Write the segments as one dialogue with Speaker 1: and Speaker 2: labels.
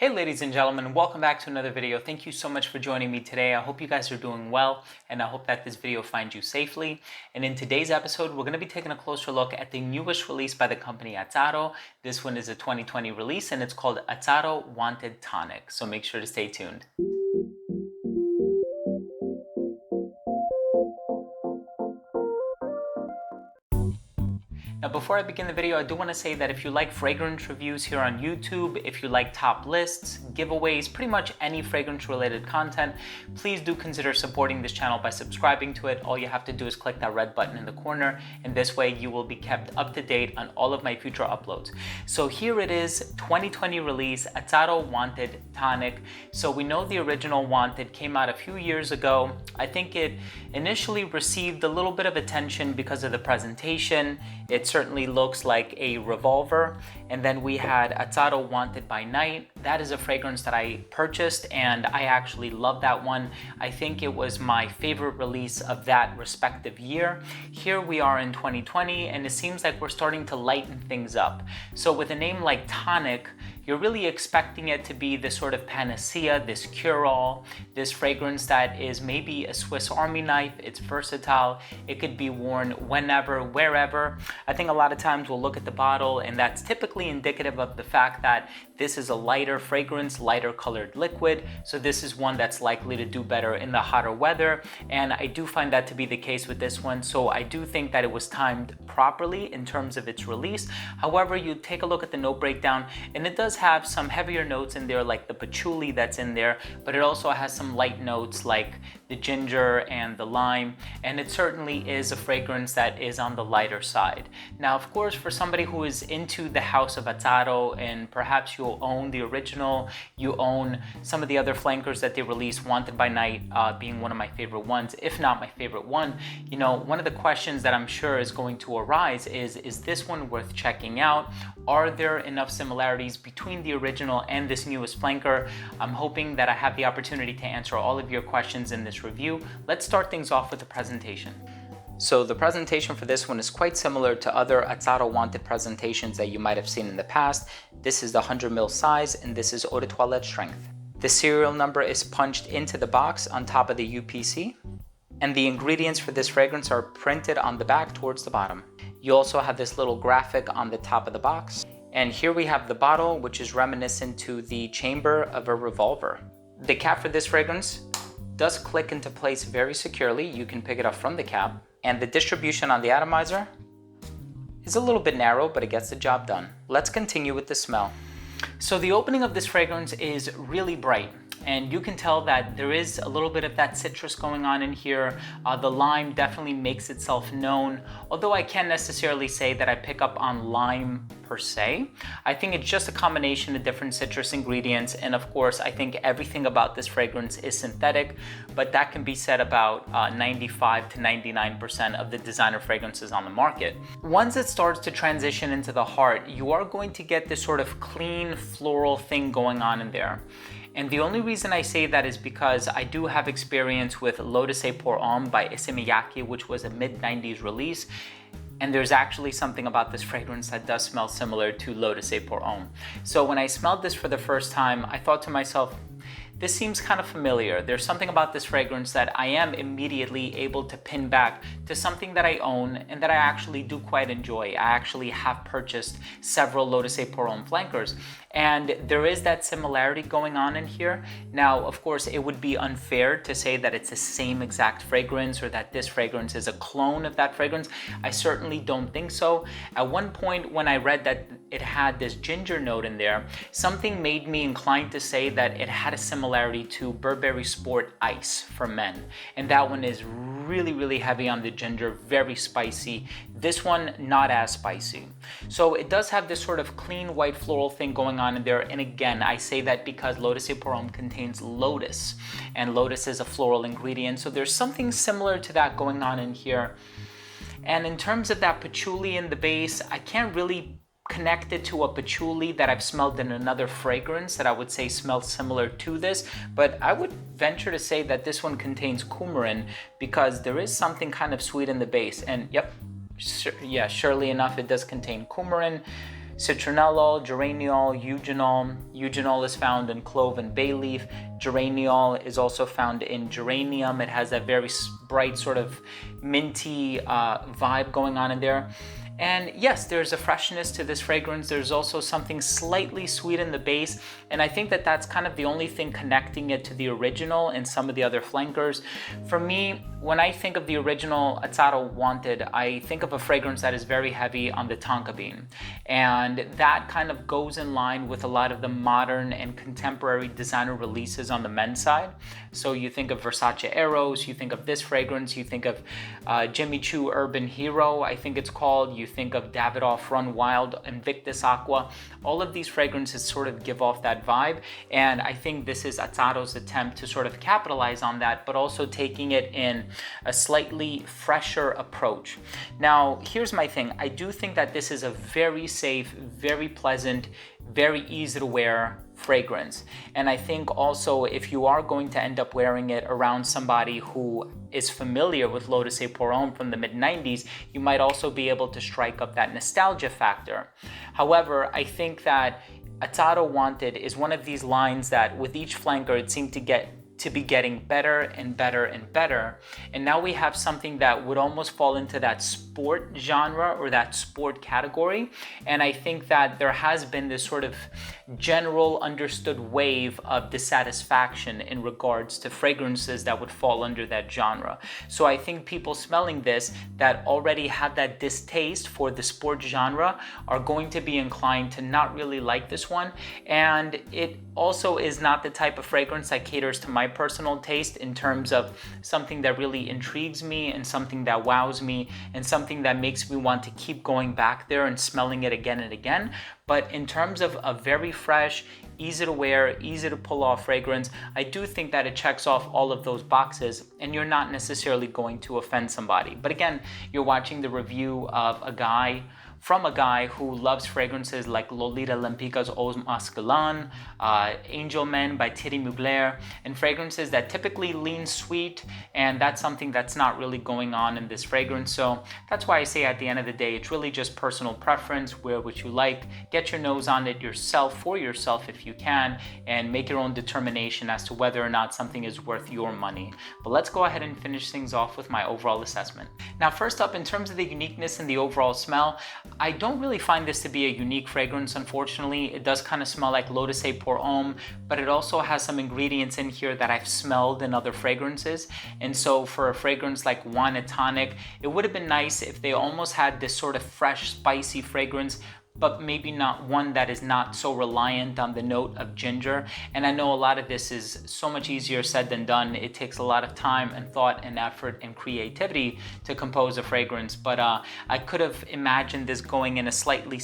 Speaker 1: Hey ladies and gentlemen, welcome back to another video. Thank you so much for joining me today. I hope you guys are doing well, and I hope that this video finds you safely. And in today's episode, we're going to be taking a closer look at the newest release by the company Azzaro. This one is a 2020 release, and it's called Azzaro Wanted Tonic. So make sure to stay tuned. Now, before I begin the video, I do want to say that if you like fragrance reviews here on YouTube, if you like top lists, giveaways, pretty much any fragrance related content, please do consider supporting this channel by subscribing to it. All you have to do is click that red button in the corner, and this way you will be kept up to date on all of my future uploads. So here it is, 2020 release, Azzaro Wanted Tonic. So we know the original Wanted came out a few years ago. I think it initially received a little bit of attention because of the presentation. It certainly looks like a revolver. And then we had Azzaro Wanted by Night. That is a fragrance that I purchased, and I actually love that one. I think it was my favorite release of that respective year. Here we are in 2020, and it seems like we're starting to lighten things up. So with a name like Tonic, you're really expecting it to be this sort of panacea, this cure-all, this fragrance that is maybe a Swiss Army knife. It's versatile. It could be worn whenever, wherever. I think a lot of times we'll look at the bottle, and that's typically indicative of the fact that this is a lighter fragrance, lighter colored liquid. So this is one that's likely to do better in the hotter weather. And I do find that to be the case with this one. So I do think that it was timed properly in terms of its release. However, you take a look at the note breakdown, and it does have some heavier notes in there, like the patchouli that's in there, but it also has some light notes like the ginger and the lime, and it certainly is a fragrance that is on the lighter side. Now, of course, for somebody who is into the house of Azzaro, and perhaps you'll own the original, you own some of the other flankers that they released, Wanted by Night being one of my favorite ones, if not my favorite one, you know, one of the questions that I'm sure is going to arise is this one worth checking out? Are there enough similarities between the original and this newest flanker? I'm hoping that I have the opportunity to answer all of your questions in this review. Let's start things off with the presentation. So the presentation for this one is quite similar to other Azzaro Wanted presentations that you might have seen in the past. This is the 100 ml size, and this is eau de toilette strength. The serial number is punched into the box on top of the UPC, and the ingredients for this fragrance are printed on the back towards the bottom. You also have this little graphic on the top of the box. And here we have the bottle, which is reminiscent to the chamber of a revolver. The cap for this fragrance does click into place very securely. You can pick it up from the cap. And the distribution on the atomizer is a little bit narrow, but it gets the job done. Let's continue with the smell. So the opening of this fragrance is really bright, and you can tell that there is a little bit of that citrus going on in here. The lime definitely makes itself known, although I can't necessarily say that I pick up on lime per se. I think it's just a combination of different citrus ingredients, and of course I think everything about this fragrance is synthetic, but that can be said about 95 to 99% of the designer fragrances on the market. Once it starts to transition into the heart, you are going to get this sort of clean floral thing going on in there. And the only reason I say that is because I do have experience with Lotus Pour Homme by Issey Miyake, which was a mid-90s release. And there's actually something about this fragrance that does smell similar to Lotus Pour Homme. So when I smelled this for the first time, I thought to myself, this seems kind of familiar. There's something about this fragrance that I am immediately able to pin back to something that I own and that I actually do quite enjoy. I actually have purchased several Lotus Pour Homme flankers, and there is that similarity going on in here. Now, of course, it would be unfair to say that it's the same exact fragrance or that this fragrance is a clone of that fragrance. I certainly don't think so. At one point when I read that it had this ginger note in there, something made me inclined to say that it had a similarity to Burberry Sport Ice for men. And that one is really, really heavy on the ginger, very spicy. This one, not as spicy. So it does have this sort of clean white floral thing going on in there. And again, I say that because Lotus Pour Homme contains lotus, and lotus is a floral ingredient. So there's something similar to that going on in here. And in terms of that patchouli in the base, I can't really connect it to a patchouli that I've smelled in another fragrance that I would say smells similar to this, but I would venture to say that this one contains coumarin because there is something kind of sweet in the base. And yep, surely enough, it does contain coumarin. citronellol, geraniol, eugenol. Eugenol is found in clove and bay leaf. Geraniol is also found in geranium. It has that very bright sort of minty vibe going on in there. And yes, there's a freshness to this fragrance. There's also something slightly sweet in the base. And I think that that's kind of the only thing connecting it to the original and some of the other flankers. For me, when I think of the original Azzaro Wanted, I think of a fragrance that is very heavy on the tonka bean. And that kind of goes in line with a lot of the modern and contemporary designer releases on the men's side. So you think of Versace Eros, you think of this fragrance, you think of Jimmy Choo Urban Hero, I think it's called. You think of Davidoff Run Wild, Invictus Aqua. All of these fragrances sort of give off that vibe. And I think this is Azzaro's attempt to sort of capitalize on that, but also taking it in a slightly fresher approach. Now, here's my thing. I do think that this is a very safe, very pleasant, very easy to wear fragrance. And I think also if you are going to end up wearing it around somebody who is familiar with L'Eau de Pour Homme from the mid-90s, you might also be able to strike up that nostalgia factor. However, I think that Azzaro Wanted is one of these lines that with each flanker it seemed to be getting better and better and better. And now we have something that would almost fall into that sport genre or that sport category. And I think that there has been this sort of general understood wave of dissatisfaction in regards to fragrances that would fall under that genre. So I think people smelling this that already have that distaste for the sport genre are going to be inclined to not really like this one. And it also is not the type of fragrance that caters to my personal taste in terms of something that really intrigues me and something that wows me and something that makes me want to keep going back there and smelling it again and again. But in terms of a very fresh, easy to wear, easy to pull off fragrance, I do think that it checks off all of those boxes and you're not necessarily going to offend somebody. But again, you're watching the review of a guy who loves fragrances like Lolita Lempica's Eau Masculine, Angel Men by Thierry Mugler, and fragrances that typically lean sweet, and that's something that's not really going on in this fragrance. So that's why I say at the end of the day, it's really just personal preference, wear what you like, get your nose on it yourself, for yourself if you can, and make your own determination as to whether or not something is worth your money. But let's go ahead and finish things off with my overall assessment. Now, first up, in terms of the uniqueness and the overall smell, I don't really find this to be a unique fragrance, unfortunately. It does kind of smell like L'Eau de Pour Homme, but it also has some ingredients in here that I've smelled in other fragrances. And so for a fragrance like Tonic, it would have been nice if they almost had this sort of fresh, spicy fragrance, but maybe not one that is not so reliant on the note of ginger. And I know a lot of this is so much easier said than done. It takes a lot of time and thought and effort and creativity to compose a fragrance, but I could have imagined this going in a slightly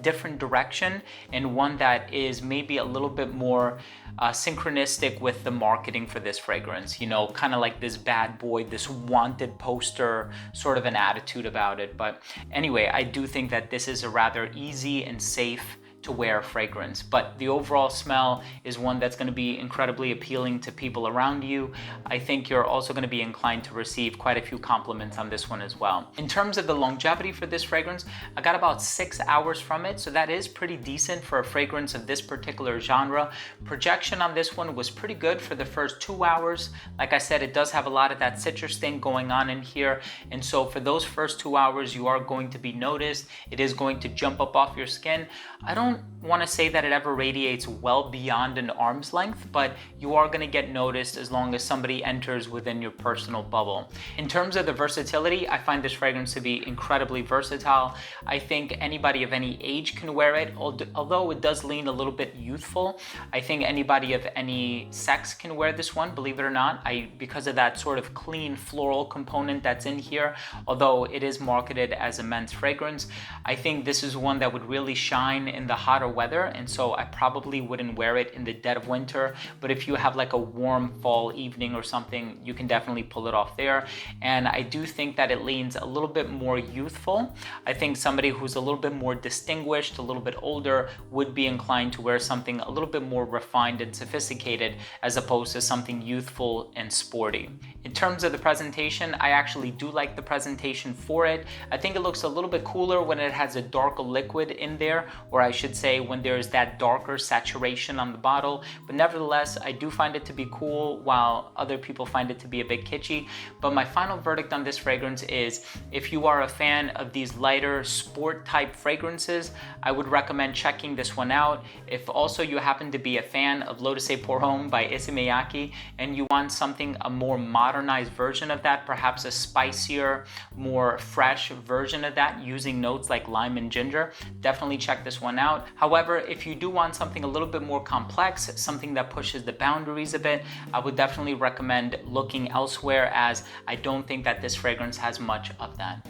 Speaker 1: different direction, and one that is maybe a little bit more synchronistic with the marketing for this fragrance, you know, kind of like this bad boy, this wanted poster sort of an attitude about it. But anyway, I do think that this is a rather easy and safe to wear fragrance, but the overall smell is one that's going to be incredibly appealing to people around you. I think you're also going to be inclined to receive quite a few compliments on this one as well. In terms of the longevity for this fragrance, I got about 6 hours from it, so that is pretty decent for a fragrance of this particular genre. Projection on this one was pretty good for the first 2 hours. Like I said, it does have a lot of that citrus thing going on in here, and so for those first 2 hours, you are going to be noticed. It is going to jump up off your skin. I don't want to say that it ever radiates well beyond an arm's length, but you are going to get noticed as long as somebody enters within your personal bubble. In terms of the versatility, I find this fragrance to be incredibly versatile. I think anybody of any age can wear it, although it does lean a little bit youthful. I think anybody of any sex can wear this one, believe it or not, because of that sort of clean floral component that's in here, although it is marketed as a men's fragrance. I think this is one that would really shine in the hotter weather, and so I probably wouldn't wear it in the dead of winter. But if you have like a warm fall evening or something, you can definitely pull it off there. And I do think that it leans a little bit more youthful. I think somebody who's a little bit more distinguished, a little bit older, would be inclined to wear something a little bit more refined and sophisticated as opposed to something youthful and sporty. In terms of the presentation, I actually do like the presentation for it. I think it looks a little bit cooler when it has a darker liquid in there, or I should say when there's that darker saturation on the bottle. But nevertheless, I do find it to be cool, while other people find it to be a bit kitschy. But my final verdict on this fragrance is, if you are a fan of these lighter sport type fragrances, I would recommend checking this one out. If also you happen to be a fan of L'Eau de Se Pour Homme by Issey Miyake and you want something, a more modernized version of that, perhaps a spicier, more fresh version of that using notes like lime and ginger, definitely check this one out. However, if you do want something a little bit more complex, something that pushes the boundaries a bit, I would definitely recommend looking elsewhere, as I don't think that this fragrance has much of that.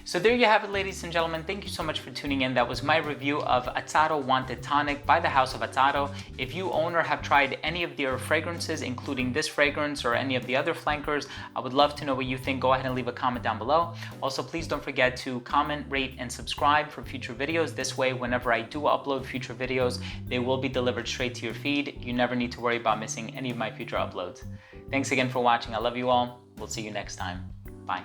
Speaker 1: So there you have it, ladies and gentlemen. Thank you so much for tuning in. That was my review of Azzaro Wanted Tonic by the House of Azzaro. If you own or have tried any of their fragrances, including this fragrance or any of the other flankers, I would love to know what you think. Go ahead and leave a comment down below. Also, please don't forget to comment, rate, and subscribe for future videos. This way, whenever I do upload future videos, they will be delivered straight to your feed. You never need to worry about missing any of my future uploads. Thanks again for watching. I love you all. We'll see you next time. Bye.